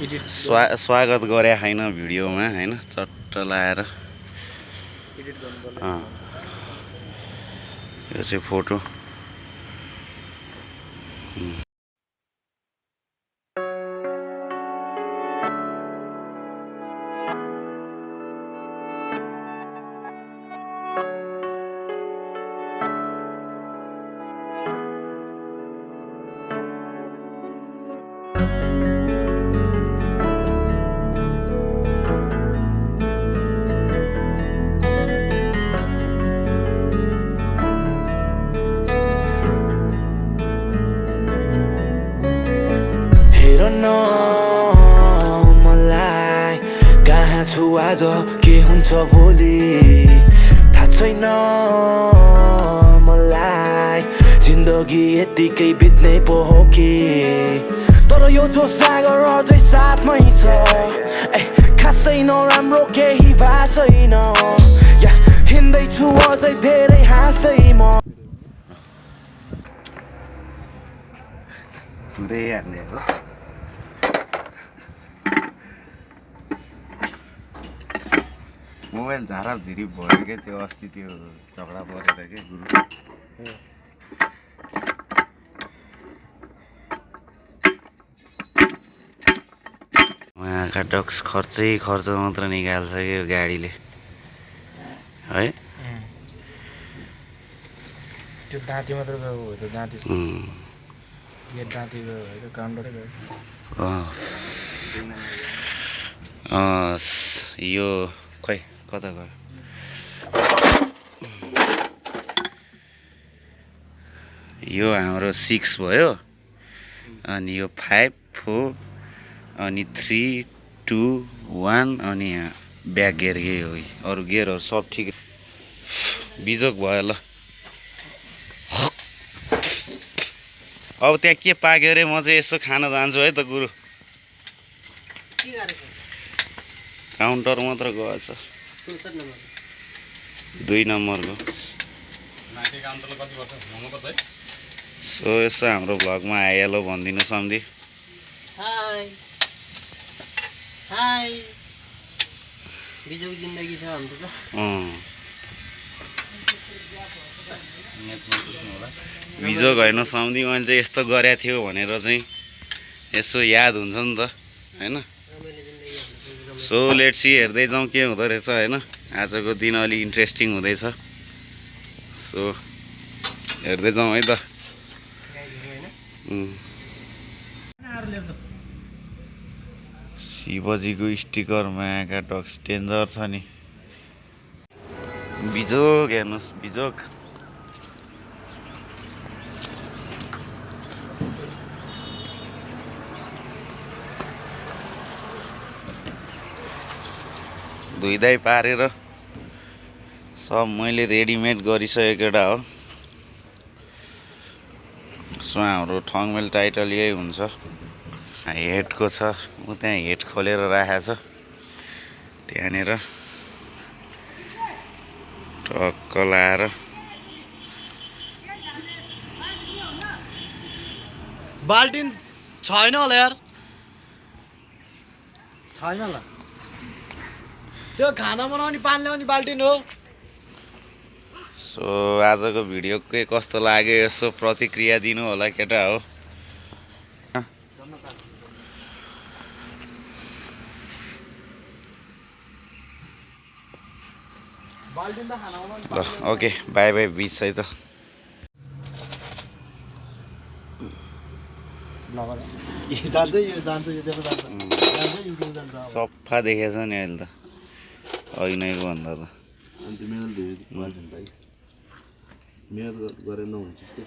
स्वागत गरे हैन भिडियोमा हैन चट्ट लाएर एडिट गर्नु पर्छ यो चाहिँ फोटो मलाई कहाँ छु आज के हुन्छ भोलि थाहा छैन मलाई जिन्दगी यतिकै बित्ने पो हो कि तर यो जो सागर अझै साथमै छ खासै नराम्रो केही भएको छैन हिँड्दैछु अझै धेरै हाँस्दै म मोबाइल झाराप झिरिप भयो क्या त्यो अस्ति त्यो झगडा परेर के गुरु उहाँका डक्स खर्च मात्र निकाल्छ कि यो गाडीले है त्यो दाँती मात्र गयो त्यो दाँती यो दाँती गयो त्यो कामबाटै गयो यो खै कता गयो यो हाम्रो 6 भयो अनि यो 5 4 अनि 3 2 1 अनि यहाँ ब्याक गियर यही हो अरू गियरहरू सब ठिक बिजोक भयो ल अब त्यहाँ के पाक्यो अरे म चाहिँ यसो खान जान्छु है त गुरु काउन्टर मात्र गएछ 2 नम्बरको सो यसो हाम्रो भ्लगमा आइहाल्यो भनिदिनु सम्धि हाई हाई बिजोक जिन्दगी छ हाम्रो त बिजोक होइन सम्धि मैले चाहिँ यस्तो गरेको थियो भनेर चाहिँ यसो याद हुन्छ नि त हैन सो लेट्स सी हेर्दै जाउँ के हुँदो रहेछ हैन आजको दिन अलि इन्ट्रेस्टिङ हुँदैछ सो हेर्दै जाउँ है त शिवजीको स्टिकर मायाका डक्स डेन्जर छ नि बिजोक हेर्नुहोस् बिजोक धुइधाइ पारेर सब मैले रेडिमेड गरिसकेको एउटा हो सो हाम्रो ठङमेल टाइटल यही हुन्छ हेडको छ ऊ त्यहाँ हेड खोलेर राखेको छ त्यहाँनिर टक्क लाएर बाल्टिन छैन होला यार छैन होला त्यो खाना बनाउने पानी ल्याउने बाल्टिन हो सो आजको भिडियो के कस्तो लाग्यो यसो प्रतिक्रिया दिनु होला केटा हो ल ओके बाई बाई बिच है त सफा देखेछ नि अहिले त अघि नैको भन्दा त अन्त मेरो गरेर नहुन्छ के छ